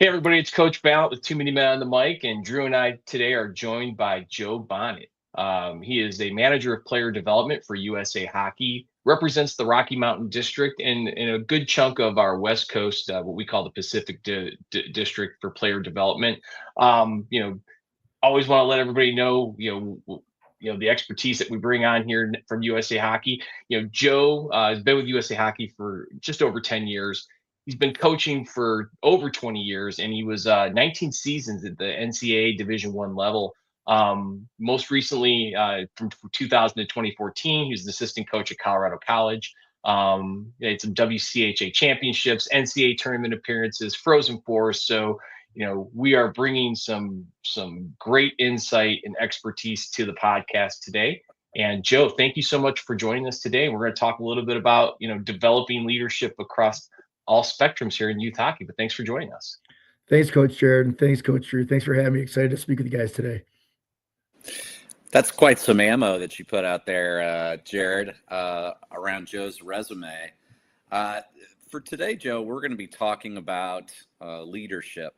Hey everybody, it's Coach Balint with Too Many Men on the Mic, and Drew and I today are joined by Joe Bonnett. He is a manager of player development for USA Hockey, represents the Rocky Mountain District and a good chunk of our West Coast, what we call the Pacific District for player development. Always want to let everybody know, the expertise that we bring on here from USA Hockey. Joe has been with USA Hockey for just over 10 years. He's been coaching for over 20 years, and he was 19 seasons at the NCAA Division One level. Most recently, from 2000 to 2014, he was an assistant coach at Colorado College. He had some WCHA championships, NCAA tournament appearances, Frozen Fours. So, we are bringing some great insight and expertise to the podcast today. And Joe, thank you so much for joining us today. We're going to talk a little bit about, developing leadership across all spectrums here in youth hockey, but thanks for joining us. Thanks, Coach Jared, and thanks, Coach Drew. Thanks for having me. Excited to speak with you guys today. That's quite some ammo that you put out there, Jared, around Joe's resume. For today, Joe, we're going to be talking about leadership.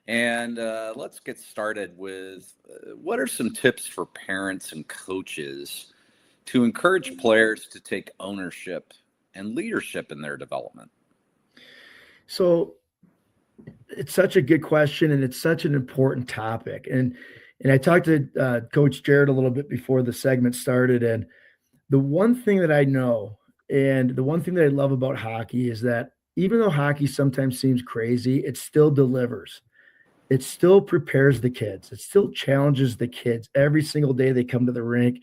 And let's get started with what are some tips for parents and coaches to encourage players to take ownership and leadership in their development? So it's such a good question, and it's such an important topic. And I talked to Coach Jared a little bit before the segment started, and the one thing that I know and the one thing that I love about hockey is that even though hockey sometimes seems crazy, it still delivers. It still prepares the kids. It still challenges the kids every single day they come to the rink,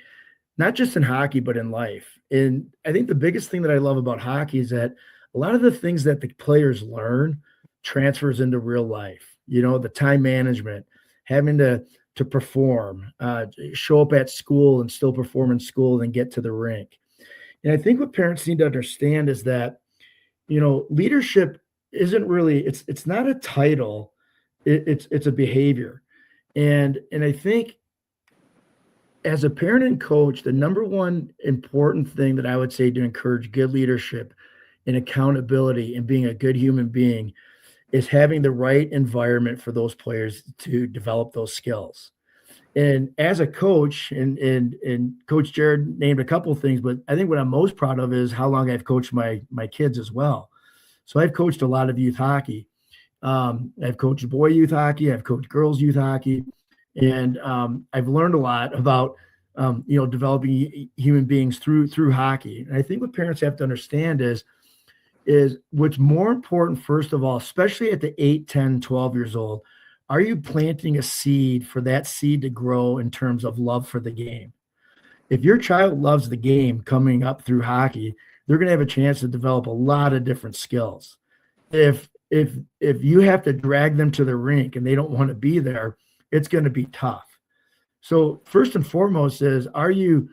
not just in hockey, but in life. And I think the biggest thing that I love about hockey is that a lot of the things that the players learn transfers into real life. The time management, having to perform, show up at school and still perform in school and get to the rink. And I think what parents need to understand is that, leadership isn't really, it's not a title, it's a behavior. And I think as a parent and coach, the number one important thing that I would say to encourage good leadership and accountability and being a good human being is having the right environment for those players to develop those skills. And as a coach, and Coach Jared named a couple of things, but I think what I'm most proud of is how long I've coached my kids as well. So I've coached a lot of youth hockey. I've coached boy youth hockey. I've coached girls youth hockey. And I've learned a lot about, developing human beings through hockey. And I think what parents have to understand is what's more important, first of all, especially at the 8, 10, 12 years old, are you planting a seed for that seed to grow in terms of love for the game? If your child loves the game coming up through hockey, they're going to have a chance to develop a lot of different skills. If you have to drag them to the rink and they don't want to be there, it's going to be tough. So first and foremost is, are you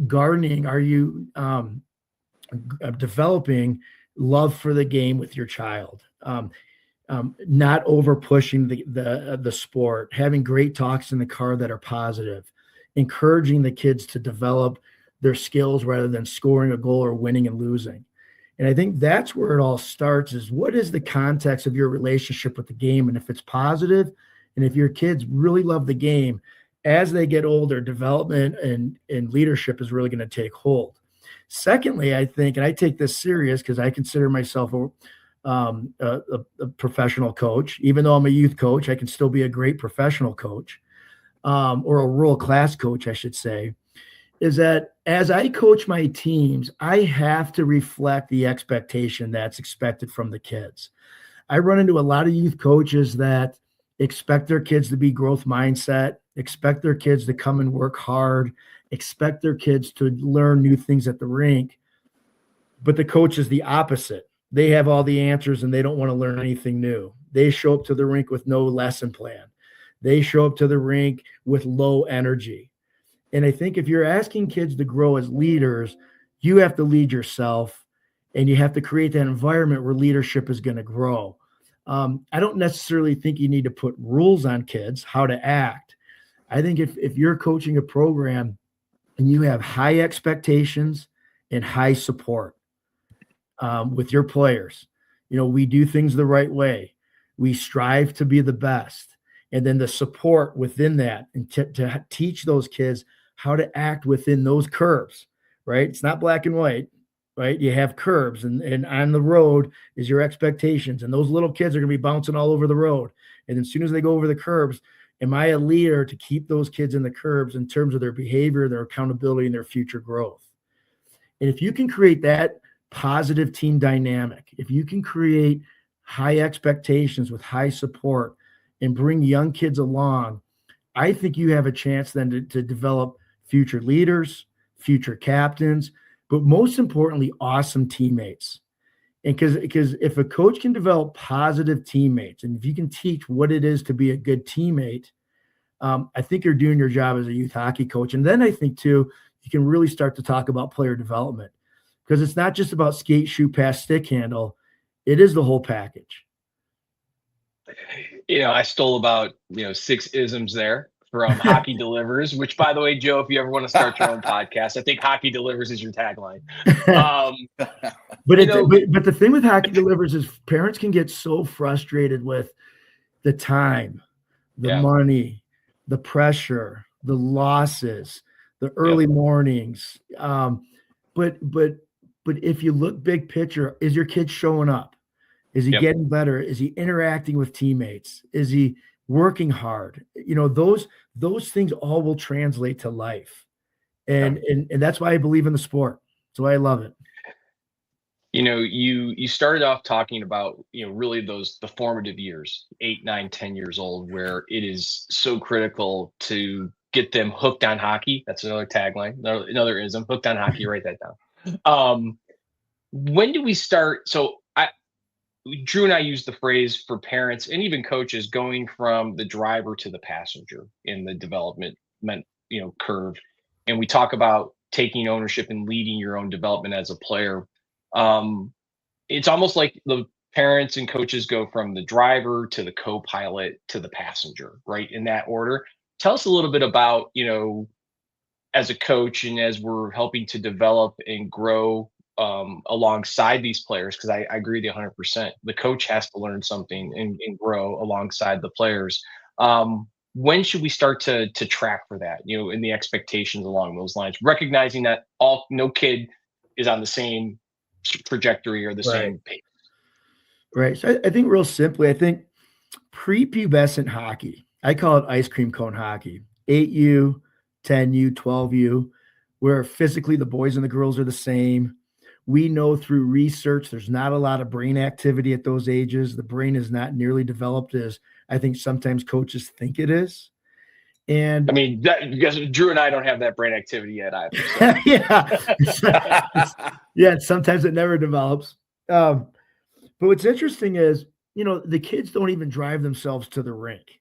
gardening? Are you developing love for the game with your child? Not over pushing the sport, having great talks in the car that are positive, encouraging the kids to develop their skills rather than scoring a goal or winning and losing. And I think that's where it all starts, is what is the context of your relationship with the game? And if it's positive, and if your kids really love the game, as they get older, development and leadership is really going to take hold. Secondly, I think, and I take this serious because I consider myself a professional coach. Even though I'm a youth coach, I can still be a great professional coach, or a world-class coach, I should say, is that as I coach my teams, I have to reflect the expectation that's expected from the kids. I run into a lot of youth coaches that expect their kids to be growth mindset, expect their kids to come and work hard, expect their kids to learn new things at the rink. But the coach is the opposite. They have all the answers and they don't want to learn anything new. They show up to the rink with no lesson plan. They show up to the rink with low energy. And I think if you're asking kids to grow as leaders, you have to lead yourself, and you have to create that environment where leadership is going to grow. I don't necessarily think you need to put rules on kids how to act. I think if you're coaching a program and you have high expectations and high support with your players, we do things the right way. We strive to be the best. And then the support within that, and to teach those kids how to act within those curves, right? It's not black and white, right? You have curves, and on the road is your expectations. And those little kids are going to be bouncing all over the road. And as soon as they go over the curbs, am I a leader to keep those kids in the curbs in terms of their behavior, their accountability, and their future growth? And if you can create that positive team dynamic, if you can create high expectations with high support and bring young kids along, I think you have a chance then to develop future leaders, future captains, but most importantly, awesome teammates. And because if a coach can develop positive teammates, and if you can teach what it is to be a good teammate, I think you're doing your job as a youth hockey coach. And then I think too, you can really start to talk about player development, because it's not just about skate, shoot, pass, stick handle. It is the whole package. I stole about 6 isms there from Hockey Delivers, which, by the way, Joe, if you ever want to start your own podcast, I think Hockey Delivers is your tagline. But the thing with Hockey Delivers is parents can get so frustrated with the time, the money, the pressure, the losses, the early mornings. But if you look big picture, is your kid showing up? Is he getting better? Is he interacting with teammates? Is he working hard? Those things all will translate to life. And that's why I believe in the sport. That's why I love it. You started off talking about, really the formative years, 8, 9, 10 years old, where it is so critical to get them hooked on hockey. That's another tagline, another ism, hooked on hockey. Write that down. When do we start? So Drew and I use the phrase for parents and even coaches going from the driver to the passenger in the development curve. And we talk about taking ownership and leading your own development as a player. It's almost like the parents and coaches go from the driver to the co-pilot to the passenger, right? In that order. Tell us a little bit about, as a coach and as we're helping to develop and grow alongside these players, because I agree with you 100%. The coach has to learn something and grow alongside the players. When should we start to track for that, and the expectations along those lines, recognizing that no kid is on the same trajectory or the same pace? Right. So I think real simply, I think prepubescent hockey, I call it ice cream cone hockey, 8U, 10U, 12U, where physically the boys and the girls are the same. We know through research there's not a lot of brain activity at those ages. The brain is not nearly developed as I think sometimes coaches think it is. And I mean, because Drew and I don't have that brain activity yet either. So. Sometimes it never develops. But what's interesting is, the kids don't even drive themselves to the rink,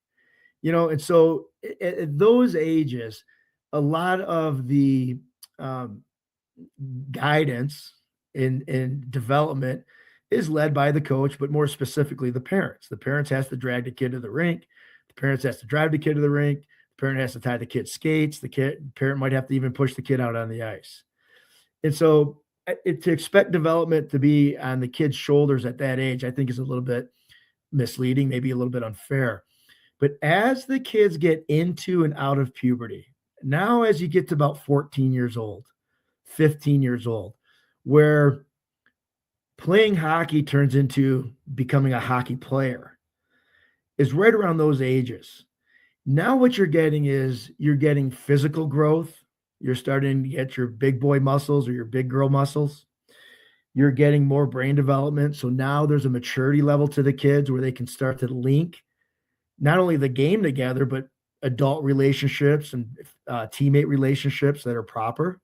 and so at those ages, a lot of the guidance in development is led by the coach, but more specifically the parents. The parents has to drag the kid to the rink. The parents has to drive the kid to the rink. The parent has to tie the kid's skates. The parent might have to even push the kid out on the ice. And so to expect development to be on the kid's shoulders at that age, I think is a little bit misleading, maybe a little bit unfair. But as the kids get into and out of puberty, now as you get to about 14 years old, 15 years old, where playing hockey turns into becoming a hockey player, is right around those ages. Now what you're getting physical growth. You're starting to get your big boy muscles or your big girl muscles. You're getting more brain development. So now there's a maturity level to the kids where they can start to link not only the game together, but adult relationships and teammate relationships that are proper.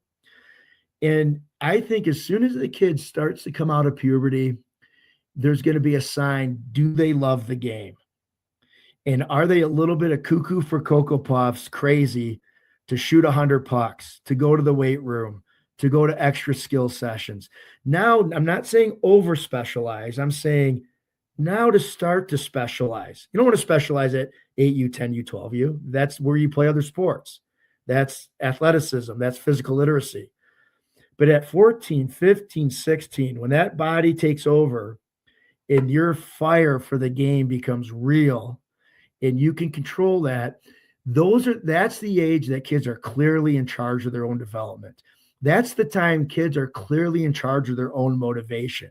And I think as soon as the kid starts to come out of puberty, there's going to be a sign. Do they love the game? And are they a little bit of cuckoo for Cocoa Puffs, crazy to shoot 100 pucks, to go to the weight room, to go to extra skill sessions? Now, I'm not saying over specialize. I'm saying now to start to specialize. You don't want to specialize at 8U, 10U, 12U. That's where you play other sports. That's athleticism. That's physical literacy. But at 14, 15, 16, when that body takes over and your fire for the game becomes real and you can control that, that's the age that kids are clearly in charge of their own development. That's the time kids are clearly in charge of their own motivation.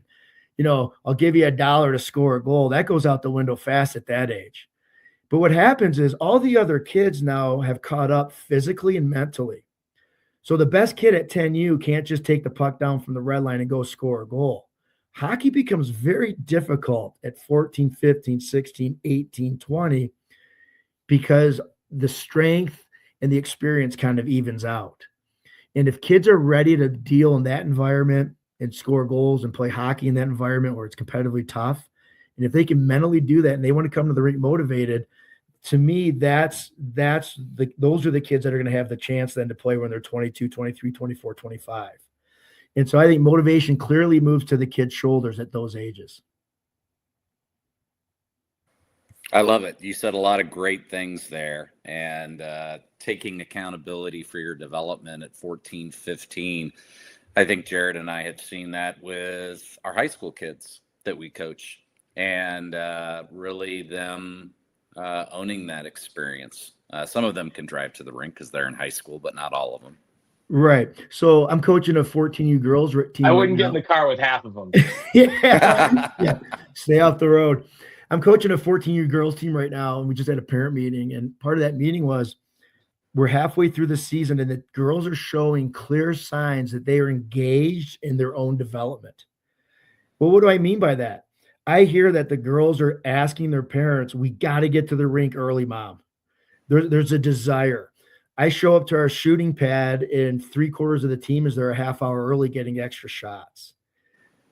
I'll give you $1 to score a goal. That goes out the window fast at that age. But what happens is all the other kids now have caught up physically and mentally. So the best kid at 10U can't just take the puck down from the red line and go score a goal. Hockey becomes very difficult at 14, 15, 16, 18, 20 because the strength and the experience kind of evens out. And if kids are ready to deal in that environment and score goals and play hockey in that environment where it's competitively tough, and if they can mentally do that and they want to come to the rink motivated, to me, those are the kids that are going to have the chance then to play when they're 22, 23, 24, 25. And so I think motivation clearly moves to the kids' shoulders at those ages. I love it. You said a lot of great things there, and taking accountability for your development at 14, 15. I think Jared and I have seen that with our high school kids that we coach, and really them owning that experience. Some of them can drive to the rink because they're in high school, but not all of them. Right. So I'm coaching a 14U girls team. I wouldn't get in the car with half of them. Yeah. Stay off the road. I'm coaching a 14U girls team right now, and we just had a parent meeting. And part of that meeting was we're halfway through the season, and the girls are showing clear signs that they are engaged in their own development. Well, what do I mean by that? I hear that the girls are asking their parents, we got to get to the rink early, Mom. There's a desire. I show up to our shooting pad, and 3/4 of the team is there a half hour early getting extra shots.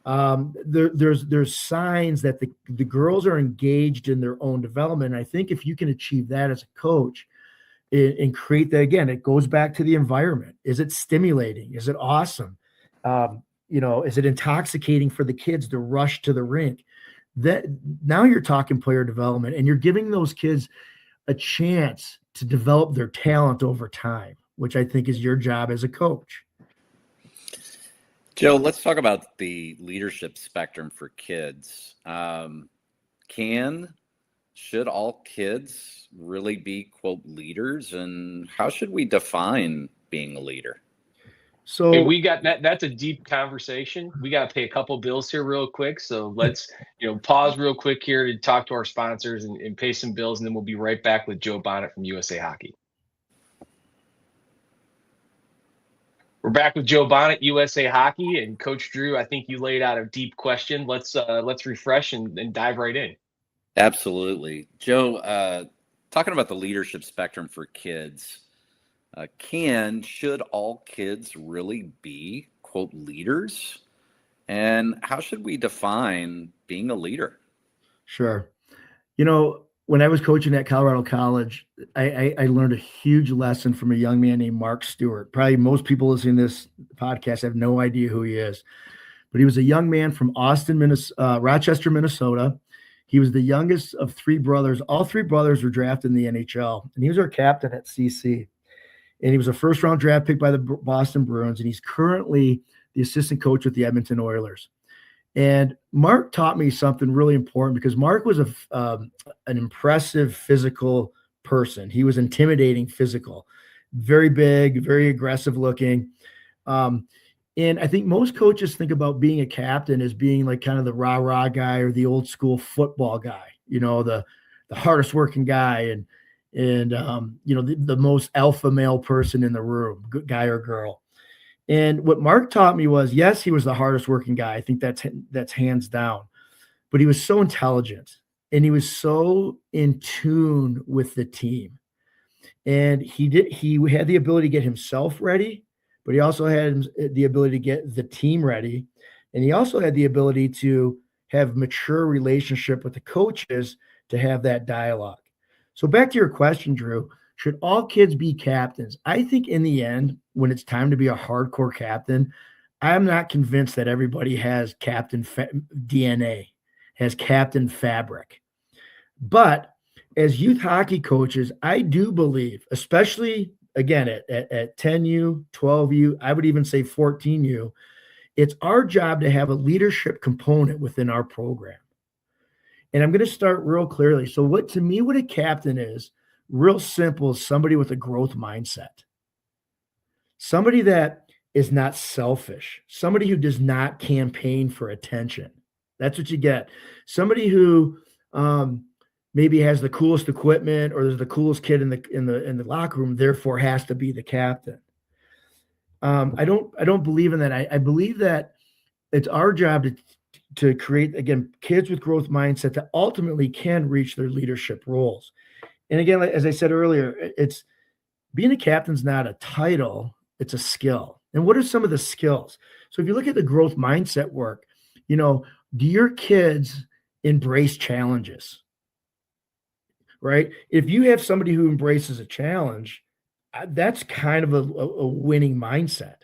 There's signs that the girls are engaged in their own development. And I think if you can achieve that as a coach and create that, again, it goes back to the environment. Is it stimulating? Is it awesome? Is it intoxicating for the kids to rush to the rink? That now you're talking player development, and you're giving those kids a chance to develop their talent over time, which I think is your job as a coach. Joe, let's talk about the leadership spectrum for kids. Should all kids really be, quote, leaders? And how should we define being a leader? So hey, we got that. That's a deep conversation. We got to pay a couple bills here real quick. So let's, pause real quick here to talk to our sponsors and pay some bills. And then we'll be right back with Joe Bonnett from USA Hockey. We're back with Joe Bonnett, USA Hockey, and Coach Drew. I think you laid out a deep question. Let's refresh and dive right in. Absolutely, Joe. Talking about the leadership spectrum for kids, should all kids really be, quote, leaders? And how should we define being a leader? Sure. When I was coaching at Colorado College, I learned a huge lesson from a young man named Mark Stewart. Probably most people listening to this podcast have no idea who he is, but he was a young man from Rochester, Minnesota. He was the youngest of 3 brothers. All 3 brothers were drafted in the NHL, and he was our captain at CC. And he was a first-round draft pick by the Boston Bruins, and he's currently the assistant coach with the Edmonton Oilers. And Mark taught me something really important because Mark was an impressive physical person. He was intimidating physical, very big, very aggressive looking. And I think most coaches think about being a captain as being like kind of the rah-rah guy or the old school football guy, the hardest working guy and the most alpha male person in the room, guy or girl. And what Mark taught me was, yes, he was the hardest working guy. I think that's hands down, but he was so intelligent and he was so in tune with the team. And he had the ability to get himself ready, but he also had the ability to get the team ready. And he also had the ability to have mature relationship with the coaches to have that dialogue. So back to your question, Drew, should all kids be captains? I think in the end, when it's time to be a hardcore captain, I'm not convinced that everybody has captain DNA, has captain fabric. But as youth hockey coaches, I do believe, especially again at 10U, 12U, I would even say 14U, it's our job to have a leadership component within our program. And I'm going to start real clearly. So what a captain is, real simple, is somebody with a growth mindset. Somebody that is not selfish. Somebody who does not campaign for attention. That's what you get. Somebody who maybe has the coolest equipment, or there's the coolest kid in the locker room, therefore has to be the captain. I don't believe in that. I believe that it's our job to create, again, kids with growth mindset that ultimately can reach their leadership roles. And again, as I said earlier, it's being a captain's not a title, it's a skill. And what are some of the skills? So if you look at the growth mindset work, do your kids embrace challenges? Right? If you have somebody who embraces a challenge, that's kind of a winning mindset.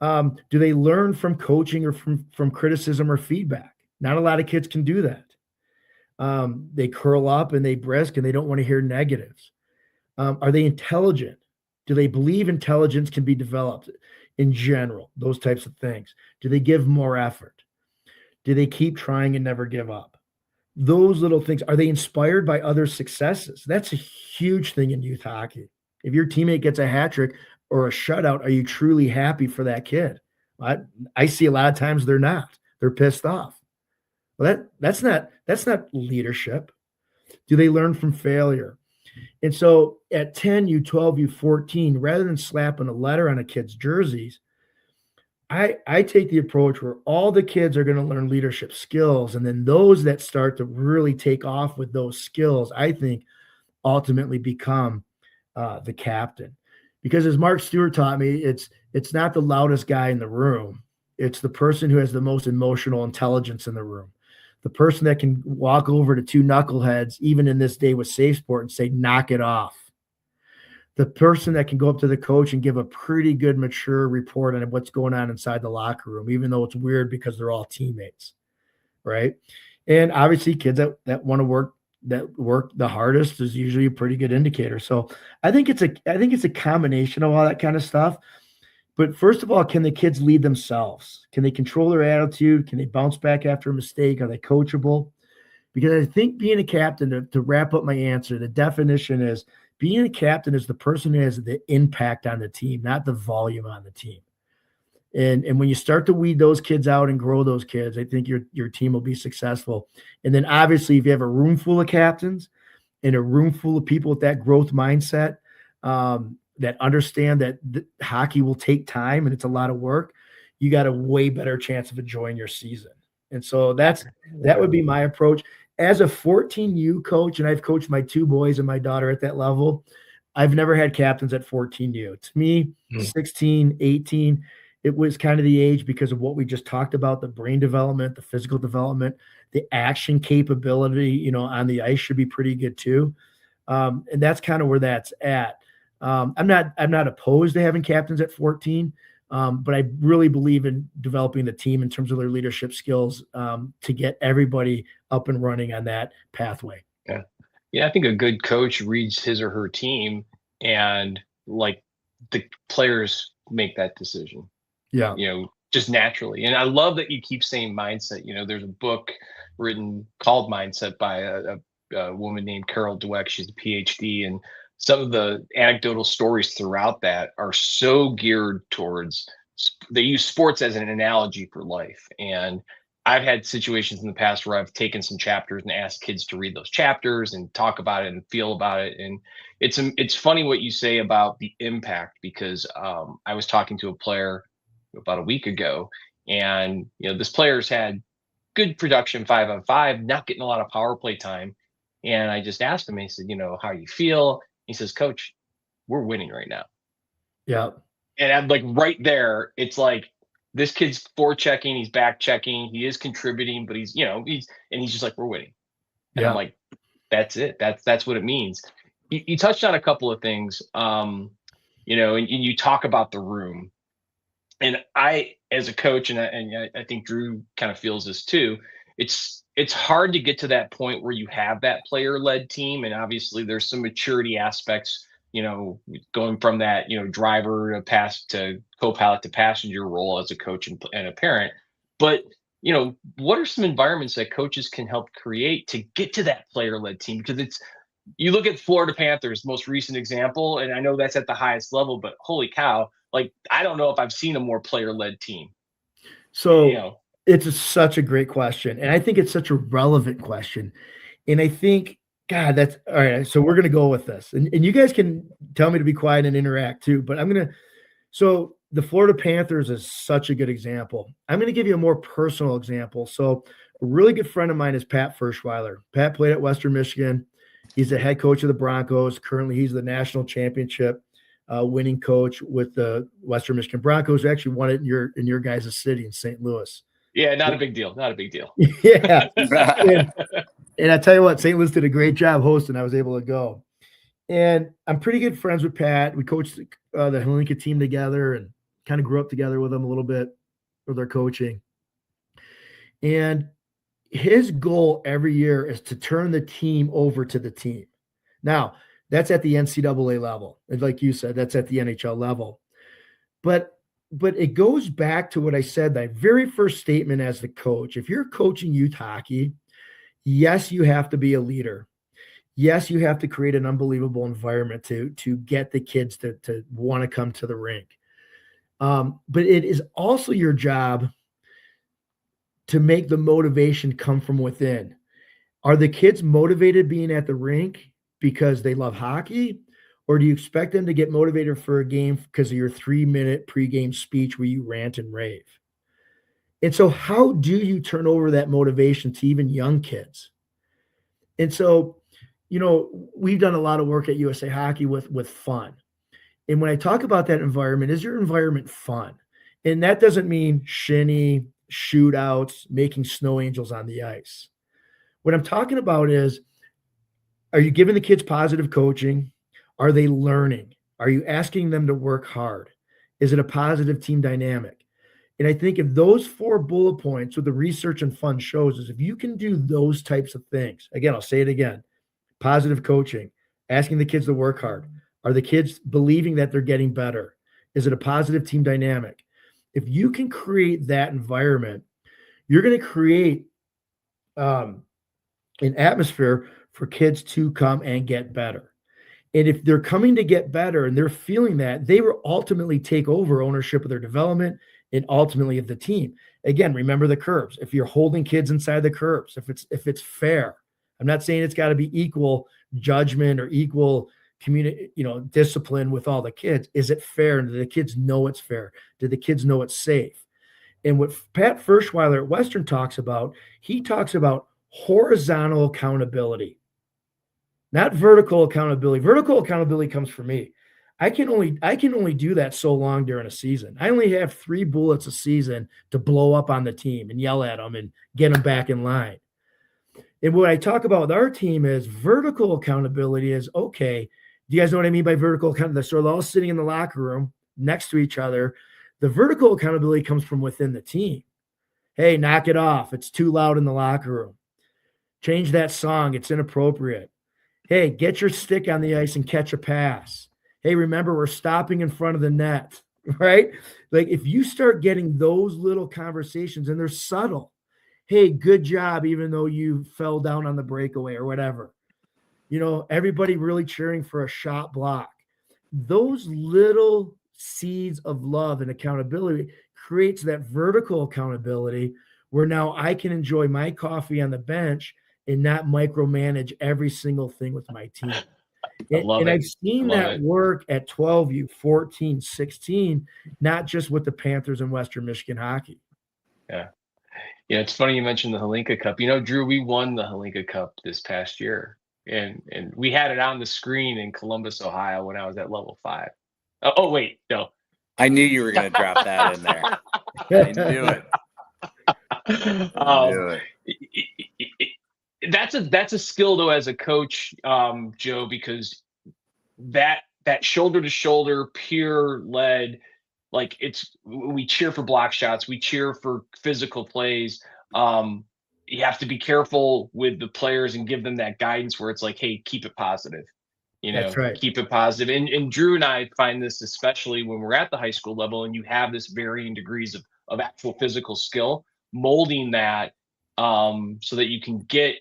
Do they learn from coaching or from criticism or feedback? Not a lot of kids can do that. They curl up and they brisk and they don't want to hear negatives. Are they intelligent? Do they believe intelligence can be developed in general? Those types of things. Do they give more effort? Do they keep trying and never give up? Those little things. Are they inspired by other successes? That's a huge thing in youth hockey. If your teammate gets a hat trick or a shutout, are you truly happy for that kid? I see a lot of times they're not. They're pissed off. Well, that's not leadership. Do they learn from failure? And so at 10, U12, U14, rather than slapping a letter on a kid's jerseys, I take the approach where all the kids are going to learn leadership skills. And then those that start to really take off with those skills, I think, ultimately become the captain. Because as Mark Stewart taught me, it's not the loudest guy in the room. It's the person who has the most emotional intelligence in the room. The person that can walk over to two knuckleheads, even in this day with Safe Sport, and say, knock it off. The person that can go up to the coach and give a pretty good, mature report on what's going on inside the locker room, even though it's weird because they're all teammates, right? And obviously kids that want to work the hardest is usually a pretty good indicator. So I think it's a combination of all that kind of stuff. But first of all, can the kids lead themselves? Can they control their attitude? Can they bounce back after a mistake? Are they coachable? Because I think being a captain, to wrap up my answer, the definition is being a captain is the person who has the impact on the team, not the volume on the team. And when you start to weed those kids out and grow those kids, I think your team will be successful. And then obviously, if you have a room full of captains and a room full of people with that growth mindset, that understand that hockey will take time and it's a lot of work, you got a way better chance of enjoying your season. And so that would be my approach. As a 14U coach, and I've coached my two boys and my daughter at that level, I've never had captains at 14U. To me, 16, 18, it was kind of the age because of what we just talked about, the brain development, the physical development, the action capability, on the ice should be pretty good too. And that's kind of where that's at. I'm not opposed to having captains at 14, but I really believe in developing the team in terms of their leadership skills to get everybody up and running on that pathway. Yeah. I think a good coach reads his or her team, and like the players make that decision. Yeah. Just naturally. And I love that you keep saying mindset. There's a book written called Mindset by a woman named Carol Dweck. She's a PhD, and some of the anecdotal stories throughout that are so geared towards, they use sports as an analogy for life. And I've had situations in the past where I've taken some chapters and asked kids to read those chapters and talk about it and feel about it. And it's funny what you say about the impact, because I was talking to a player about a week ago, and this player's had good production 5-on-5, not getting a lot of power play time. And I just asked him, he said, how you feel? He says, Coach, we're winning right now. Yeah. And I'm like, right there, it's like, this kid's forechecking, he's back checking, he is contributing, but he's just like, we're winning. And I'm like, that's it. That's what it means. You touched on a couple of things, and you talk about the room. And I, as a coach, and I think Drew kind of feels this too, it's hard to get to that point where you have that player-led team. And obviously there's some maturity aspects, going from that, driver to co-pilot to passenger role as a coach and a parent. But what are some environments that coaches can help create to get to that player-led team? Because you look at Florida Panthers, most recent example, and I know that's at the highest level, but holy cow, like I don't know if I've seen a more player-led team. So it's such a great question. And I think it's such a relevant question. And I think, God, that's all right. So we're going to go with this. And you guys can tell me to be quiet and interact too. But so the Florida Panthers is such a good example. I'm going to give you a more personal example. So a really good friend of mine is Pat Ferschweiler. Pat played at Western Michigan. He's the head coach of the Broncos. Currently, he's the national championship winning coach with the Western Michigan Broncos. Who actually won it in your guys' city in St. Louis. Yeah, not a big deal. Not a big deal. Yeah. And I tell you what, St. Louis did a great job hosting. I was able to go. And I'm pretty good friends with Pat. We coached the Hlinka team together and kind of grew up together with them a little bit with our coaching. And his goal every year is to turn the team over to the team. Now, that's at the NCAA level. And like you said, that's at the NHL level. But it goes back to what I said, that very first statement as the coach. If you're coaching youth hockey, yes, you have to be a leader. Yes, you have to create an unbelievable environment to get the kids to want to come to the rink. But it is also your job to make the motivation come from within. Are the kids motivated being at the rink because they love hockey? Or do you expect them to get motivated for a game because of your 3-minute pregame speech where you rant and rave? And so how do you turn over that motivation to even young kids? And so, we've done a lot of work at USA Hockey with fun. And when I talk about that environment, is your environment fun? And that doesn't mean shinny, shootouts, making snow angels on the ice. What I'm talking about is, are you giving the kids positive coaching? Are they learning? Are you asking them to work hard? Is it a positive team dynamic? And I think if those 4 bullet points with the research and fun shows is if you can do those types of things, again, I'll say it again, positive coaching, asking the kids to work hard. Are the kids believing that they're getting better? Is it a positive team dynamic? If you can create that environment, you're going to create an atmosphere for kids to come and get better. And if they're coming to get better and they're feeling that, they will ultimately take over ownership of their development and ultimately of the team. Again, remember the curves. If you're holding kids inside the curves, if it's fair, I'm not saying it's got to be equal judgment or equal discipline with all the kids. Is it fair? And do the kids know it's fair? Do the kids know it's safe? And what Pat Ferschweiler at Western talks about, he talks about horizontal accountability. Not vertical accountability. Vertical accountability comes from me. I can only do that so long during a season. I only have 3 bullets a season to blow up on the team and yell at them and get them back in line. And what I talk about with our team is vertical accountability is, okay, do you guys know what I mean by vertical accountability? So they're all sitting in the locker room next to each other. The vertical accountability comes from within the team. Hey, knock it off. It's too loud in the locker room. Change that song. It's inappropriate. Hey, get your stick on the ice and catch a pass. Hey, remember, we're stopping in front of the net, right? Like if you start getting those little conversations and they're subtle, hey, good job, even though you fell down on the breakaway or whatever. Everybody really cheering for a shot block. Those little seeds of love and accountability creates that vertical accountability where now I can enjoy my coffee on the bench and not micromanage every single thing with my team. I've seen that work at 12U, 14, 16, not just with the Panthers and Western Michigan hockey. Yeah. It's funny you mentioned the Hlinka Cup. Drew, we won the Hlinka Cup this past year. And we had it on the screen in Columbus, Ohio when I was at level 5. Oh wait, no. I knew you were going to drop that in there. I knew it. That's a skill though as a coach, Joe, because that shoulder to shoulder peer led, like we cheer for block shots, we cheer for physical plays. You have to be careful with the players and give them that guidance where it's like, hey, keep it positive. That's right. Keep it positive. And Drew and I find this especially when we're at the high school level and you have this varying degrees of actual physical skill. molding that so that you can get,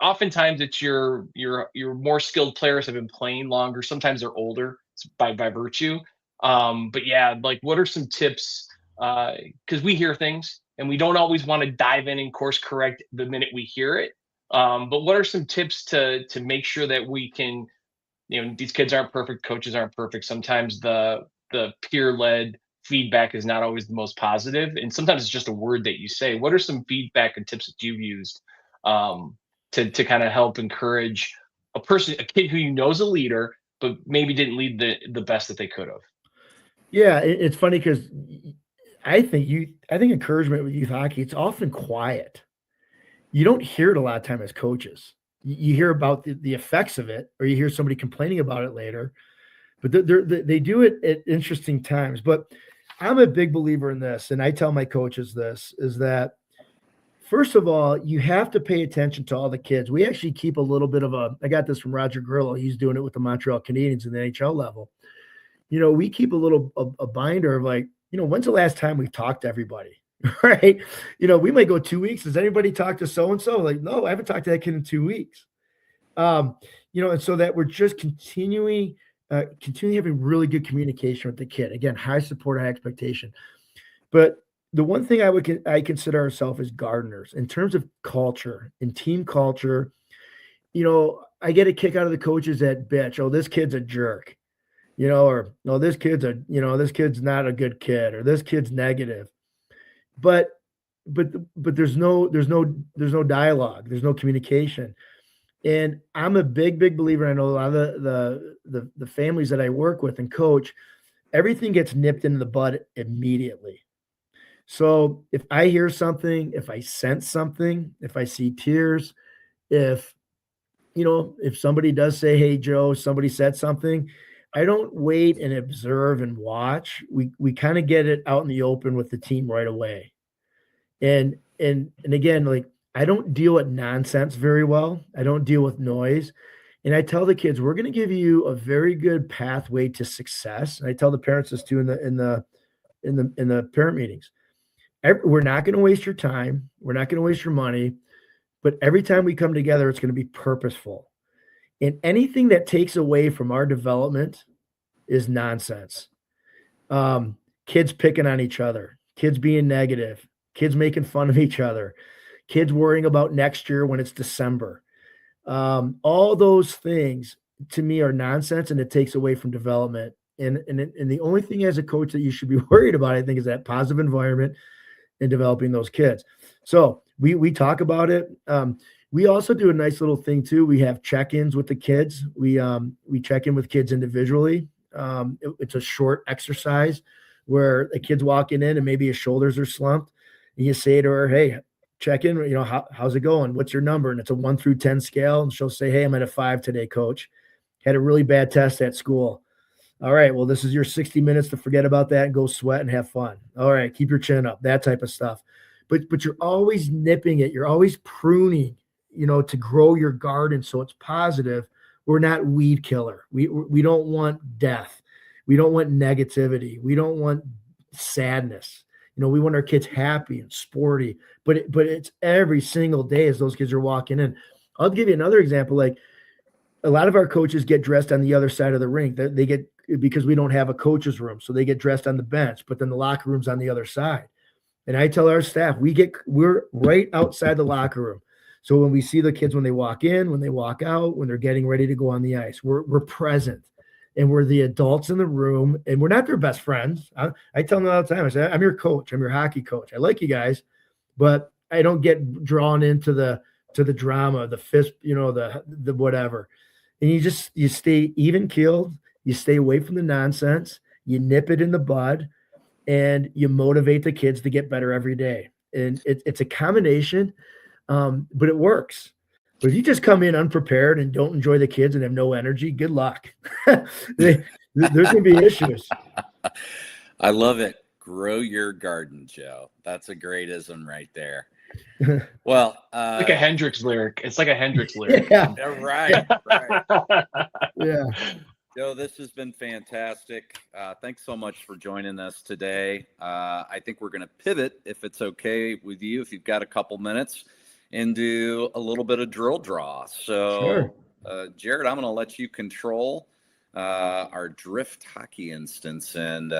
oftentimes it's your more skilled players have been playing longer. Sometimes they're older by virtue. But yeah, like what are some tips? Because we hear things and we don't always want to dive in and course correct the minute we hear it. But what are some tips to make sure that we can, these kids aren't perfect, coaches aren't perfect. Sometimes the peer led feedback is not always the most positive, and sometimes it's just a word that you say. What are some feedback and tips that you've used to kind of help encourage a kid who is a leader, but maybe didn't lead the best that they could have? Yeah, it's funny because I think encouragement with youth hockey, it's often quiet. You don't hear it a lot of time as coaches. You hear about the effects of it, or you hear somebody complaining about it later, but they do it at interesting times. But I'm a big believer in this, and I tell my coaches this, is that first of all, you have to pay attention to all the kids. We actually keep a little bit of I got this from Roger Grillo. He's doing it with the Montreal Canadiens in the NHL level. We keep a binder of like, when's the last time we've talked to everybody? Right. We might go 2 weeks. Does anybody talk to so-and-so? Like, no, I haven't talked to that kid in 2 weeks. And so that we're just continuing having really good communication with the kid. Again, high support, high expectation. But the one thing I consider ourselves as gardeners in terms of culture and team culture. I get a kick out of the coaches that bitch, oh, this kid's a jerk, or no, this kid's not a good kid, or this kid's negative. But there's no dialogue. There's no communication. And I'm a big believer. I know a lot of the families that I work with and coach, everything gets nipped in the bud immediately. So if I hear something, if I sense something, if I see tears, if somebody does say, hey, Joe, somebody said something, I don't wait and observe and watch. We kind of get it out in the open with the team right away. And again, like, I don't deal with nonsense very well. I don't deal with noise. And I tell the kids, we're going to give you a very good pathway to success. And I tell the parents this too in the parent meetings. We're not going to waste your time. We're not going to waste your money. But every time we come together, it's going to be purposeful. And anything that takes away from our development is nonsense. Kids picking on each other, kids being negative, kids making fun of each other, kids worrying about next year when it's December. All those things to me are nonsense, and it takes away from development. And the only thing as a coach that you should be worried about, I think, is that positive environment and developing those kids. So we talk about it. We also do a nice little thing too. We have check-ins with the kids. We check in with kids individually. It's a short exercise where the kid's walking in and maybe his shoulders are slumped. And you say to her, hey, check in, how's it going? What's your number? And it's a 1 through 10 scale. And she'll say, hey, I'm at a 5 today, coach. Had a really bad test at school. All right, well, this is your 60 minutes to forget about that and go sweat and have fun. All right, keep your chin up, that type of stuff. But you're always nipping it. You're always pruning, to grow your garden so it's positive. We're not weed killer. We don't want death. We don't want negativity. We don't want sadness. We want our kids happy and sporty, but it's every single day as those kids are walking in. I'll give you another example. Like, a lot of our coaches get dressed on the other side of the rink. They get, because we don't have a coach's room, so they get dressed on the bench, but then the locker room's on the other side. And I tell our staff, we're right outside the locker room. So when we see the kids, when they walk in, when they walk out, when they're getting ready to go on the ice, we're present. And we're the adults in the room, and we're not their best friends. I tell them all the time, I say, I'm your coach. I'm your hockey coach. I like you guys, but I don't get drawn into the drama, the fist, the whatever. And you stay even keeled. You stay away from the nonsense. You nip it in the bud, and you motivate the kids to get better every day. And it's a combination, but it works. But if you just come in unprepared and don't enjoy the kids and have no energy, good luck. There's going to be issues. I love it. Grow your garden, Joe. That's a great ism right there. Well, like a Hendrix lyric. It's like a Hendrix lyric. Yeah. Right. Yeah. Joe, this has been fantastic. Thanks so much for joining us today. I think we're going to pivot, if it's okay with you, if you've got a couple minutes, and do a little bit of drill draw. So, Jared, I'm going to let you control our drift hockey instance, and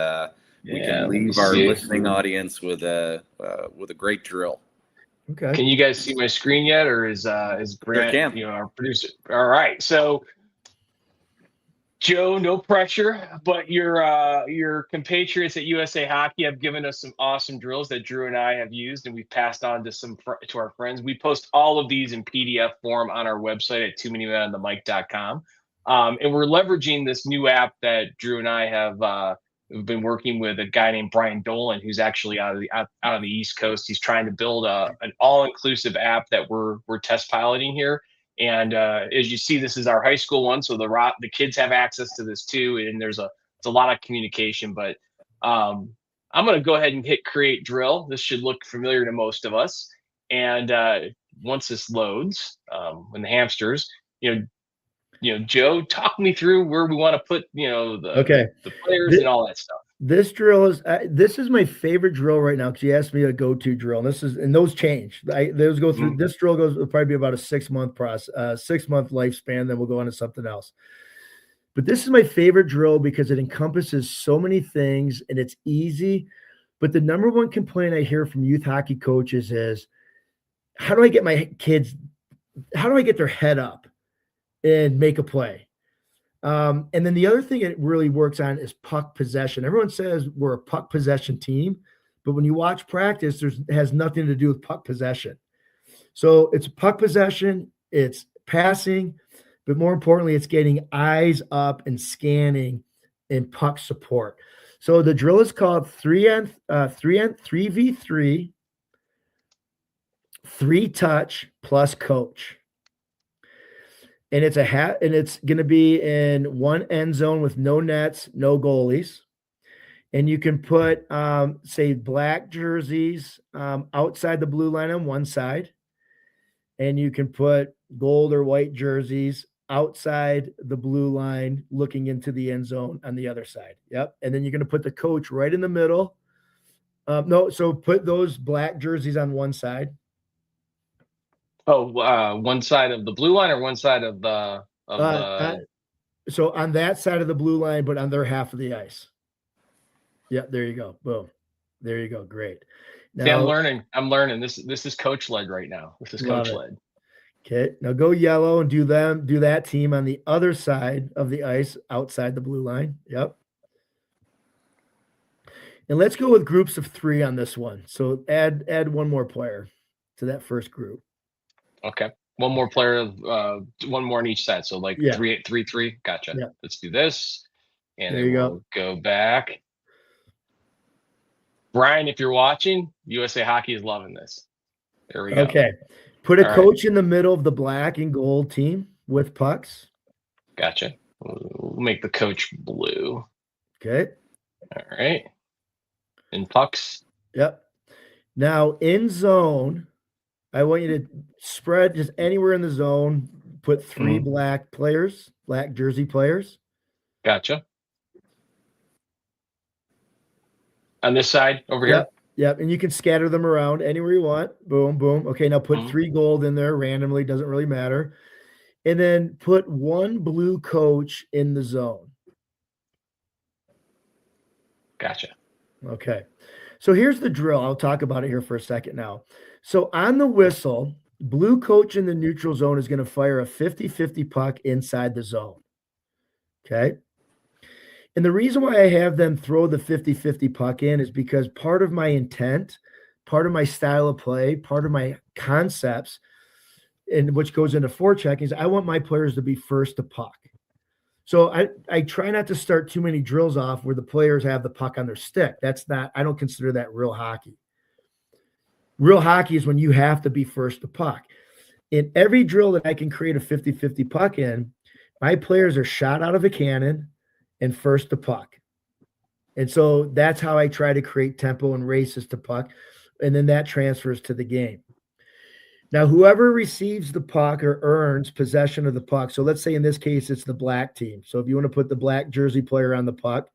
we can leave our listening audience with a great drill. Okay. Can you guys see my screen yet, or is Grant, our producer? All right. So, Joe, no pressure, but your compatriots at USA Hockey have given us some awesome drills that Drew and I have used, and we've passed on to our friends. We post all of these in PDF form on our website at toomanymenonthemic.com. And we're leveraging this new app that Drew and I have been working with a guy named Brian Dolan, who's actually out on the East Coast. He's trying to build an all-inclusive app that we're test piloting here. And as you see, this is our high school one, so the kids have access to this too. And it's a lot of communication. But I'm going to go ahead and hit create drill. This should look familiar to most of us. And once this loads, when the hamsters, Joe, talk me through where we want to put the players and all that stuff. This drill is this is my favorite drill right now because you asked me a go-to drill. And those change. Those go through. This drill will probably be about a 6-month process, 6-month lifespan. Then we'll go on to something else. But this is my favorite drill because it encompasses so many things and it's easy. But the number one complaint I hear from youth hockey coaches is, how do I get my kids? How do I get their head up and make a play? And then the other thing it really works on is puck possession. Everyone says we're a puck possession team, but when you watch practice, it has nothing to do with puck possession. So it's puck possession, it's passing, but more importantly, it's getting eyes up and scanning and puck support. So the drill is called 3v3, 3 touch plus coach. And it's it's going to be in one end zone with no nets, no goalies. And you can put, say, black jerseys outside the blue line on one side. And you can put gold or white jerseys outside the blue line looking into the end zone on the other side. Yep. And then you're going to put the coach right in the middle. So put those black jerseys on one side. One side of the blue line or one side of the so on that side of the blue line, but on their half of the ice. Yep, there you go. Boom. There you go. Great. Now, see, I'm learning. This is coach led right now. This is coach led. Okay. Now go yellow and do that team on the other side of the ice outside the blue line. Yep. And let's go with groups of 3 on this one. So add one more player to that first group. Okay. One more player, one more on each side. So 3-8-3-3. Gotcha. Yeah. Let's do this. And there we'll go back. Brian, if you're watching, USA Hockey is loving this. There we go. Okay. Put a coach in the middle of the black and gold team with pucks. Gotcha. We'll make the coach blue. Okay. All right. And pucks. Yep. Now in zone, I want you to spread just anywhere in the zone, put 3 black jersey players. Gotcha. On this side over here? Yep. And you can scatter them around anywhere you want. Boom, boom. Okay, now put 3 gold in there randomly. Doesn't really matter. And then put 1 blue coach in the zone. Gotcha. Okay. So here's the drill. I'll talk about it here for a second now. So on the whistle, blue coach in the neutral zone is going to fire a 50-50 puck inside the zone. Okay. And the reason why I have them throw the 50-50 puck in is because part of my intent, part of my style of play, part of my concepts, and which goes into forechecking, is I want my players to be first to puck. So I try not to start too many drills off where the players have the puck on their stick. I don't consider that real hockey. Real hockey is when you have to be first to puck. In every drill that I can create a 50-50 puck in, my players are shot out of a cannon and first to puck. And so that's how I try to create tempo and races to puck. And then that transfers to the game. Now, whoever receives the puck or earns possession of the puck. So let's say in this case, it's the black team. So if you want to put the black jersey player on the puck.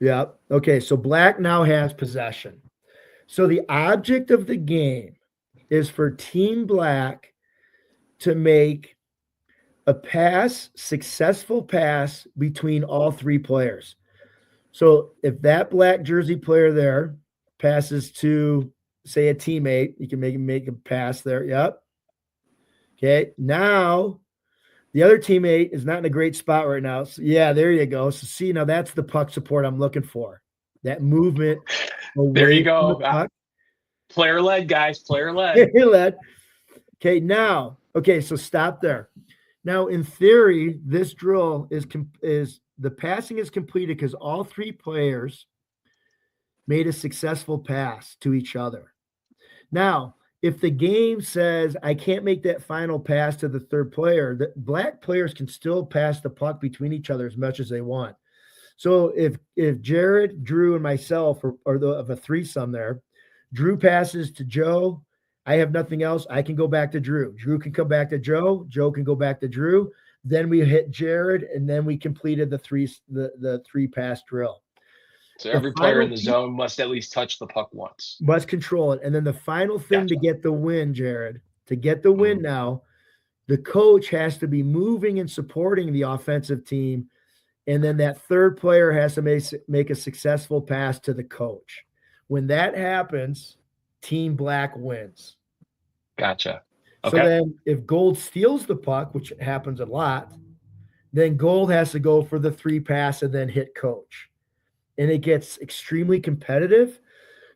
Yeah. Okay. So black now has possession. So the object of the game is for Team Black to make a successful pass between all three players. So if that black jersey player there passes to, say, a teammate, you can make a pass there. Yep. Okay. Now the other teammate is not in a great spot right now. So yeah, there you go. So see, now that's the puck support I'm looking for. That movement. There you go. Player led, guys. Player led. Player led. Okay. Now, okay. So stop there. Now, in theory, this drill is the passing is completed because all three players made a successful pass to each other. Now, if the game says I can't make that final pass to the third player, the black players can still pass the puck between each other as much as they want. So if Jared, Drew, and myself are of a threesome there, Drew passes to Joe. I have nothing else. I can go back to Drew. Drew can come back to Joe. Joe can go back to Drew. Then we hit Jared, and then we completed the three pass drill. So every player in the zone must at least touch the puck once. Must control it. And then the final thing to get the win, Jared, to get the win now, the coach has to be moving and supporting the offensive team. And then that third player has to make a successful pass to the coach. When that happens, Team Black wins. Gotcha. Okay. So then if gold steals the puck, which happens a lot, then gold has to go for the three pass and then hit coach. And it gets extremely competitive,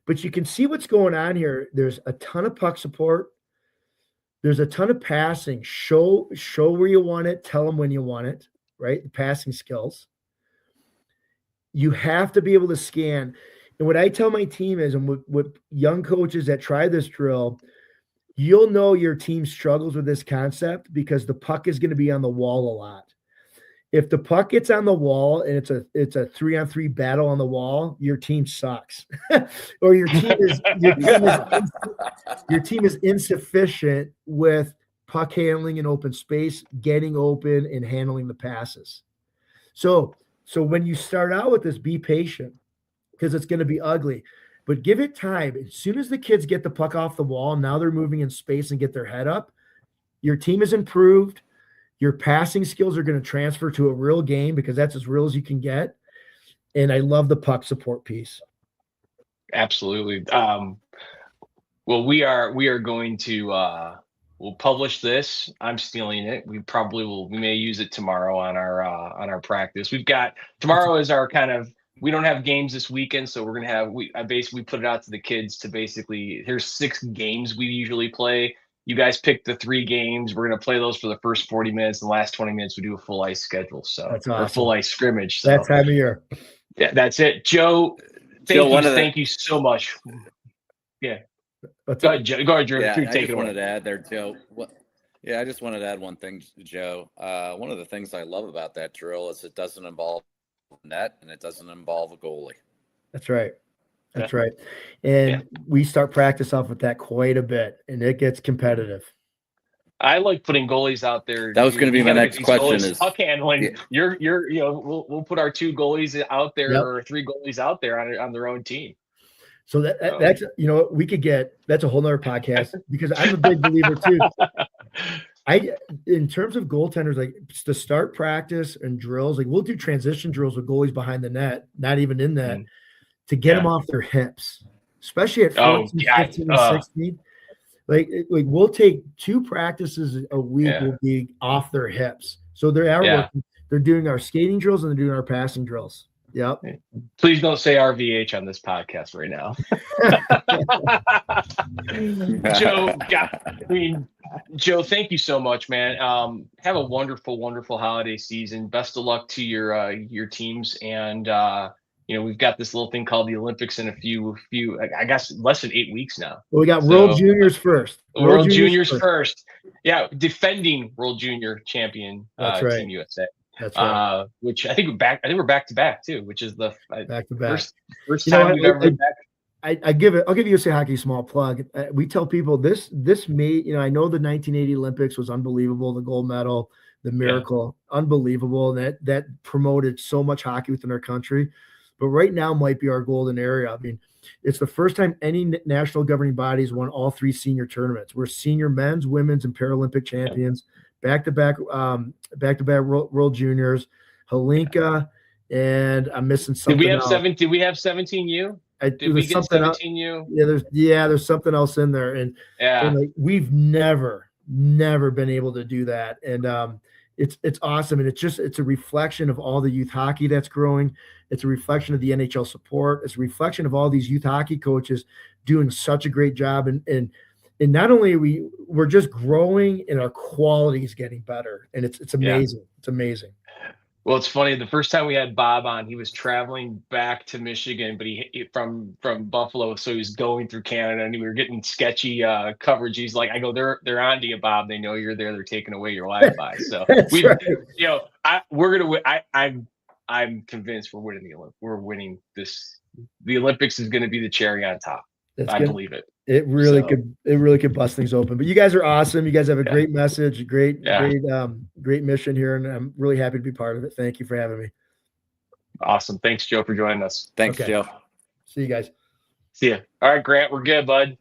but you can see what's going on here. There's a ton of puck support. There's a ton of passing. Show where you want it. Tell them when you want it, right? The passing skills. You have to be able to scan. And what I tell my team is, and what young coaches that try this drill, you'll know your team struggles with this concept because the puck is going to be on the wall a lot. If the puck gets on the wall and it's a 3-on-3 battle on the wall, your team sucks, or your team is insufficient with puck handling in open space, getting open and handling the passes. So when you start out with this, be patient because it's going to be ugly, but give it time. As soon as the kids get the puck off the wall, now they're moving in space and get their head up. Your team is improved. Your passing skills are going to transfer to a real game because that's as real as you can get. And I love the puck support piece. Absolutely. Well, we are going to we'll publish this. I'm stealing it. We may use it tomorrow on our practice. Tomorrow is our kind of, we don't have games this weekend, so we're gonna I basically put it out to the kids to basically, here's 6 games we usually play. You guys pick the 3 games. We're going to play those for the first 40 minutes. The last 20 minutes, we do a full ice schedule. So that's awesome. Or full ice scrimmage. So that time of year. Yeah, that's it. Joe, thank you so much. Yeah. Go ahead, Joe. Go ahead, Drew. Yeah, I just wanted to add there, Joe. I just wanted to add one thing, Joe. One of the things I love about that drill is it doesn't involve a net and it doesn't involve a goalie. That's right. That's right. And we start practice off with that quite a bit, and it gets competitive. I like putting goalies out there. That was going to be my next question. Is puck handling. Yeah. We'll put our 2 goalies out there or 3 goalies out there on their own team. So that's we could get, that's a whole nother podcast because I'm a big believer too. In terms of goaltenders, like to start practice and drills, like we'll do transition drills with goalies behind the net, not even in net. To get them off their hips, especially at 14, 15, and 16. Like we'll take 2 practices a week will be off their hips. So they're working. They're doing our skating drills and they're doing our passing drills. Yep. Please don't say RVH on this podcast right now. Joe, thank you so much, man. Have a wonderful, wonderful holiday season. Best of luck to your teams, and we've got this little thing called the Olympics in a few, I guess, less than 8 weeks now. Well, we got World Juniors first. World Juniors first. Yeah, defending World Junior champion. That's right. Team USA. That's right. Which I think we're back to back too, which is the back to back first time we've ever been back. I'll give USA Hockey a small plug. We tell people this may, I know the 1980 Olympics was unbelievable, the gold medal, the miracle, unbelievable, and that promoted so much hockey within our country. But right now might be our golden era. I mean, it's the first time any national governing bodies won all 3 senior tournaments. We're senior men's, women's, and Paralympic champions, back-to-back World Juniors, Helinka, and I'm missing something. Did we have else. 7? Did we have 17U? Did we get 17U? There's something else in there, and like, we've never been able to do that, and it's awesome, and it's a reflection of all the youth hockey that's growing. It's a reflection of the NHL support. It's a reflection of all these youth hockey coaches doing such a great job, and not only we're just growing, and our quality is getting better, and it's amazing. Yeah. It's amazing. Well, it's funny. The first time we had Bob on, he was traveling back to Michigan, but he from Buffalo, so he was going through Canada, and we were getting sketchy coverage. He's like, "I go, they're on to you, Bob. They know you're there. They're taking away your Wi-Fi." So we, right. We're gonna win. I'm convinced we're winning the Olympics. We're winning this. The Olympics is going to be the cherry on top. I believe it. It really could bust things open. But you guys are awesome. You guys have a great message, great mission here, and I'm really happy to be part of it. Thank you for having me. Awesome. Thanks, Joe, for joining us. Thanks, Joe. See you guys. See ya. All right, Grant, we're good, bud.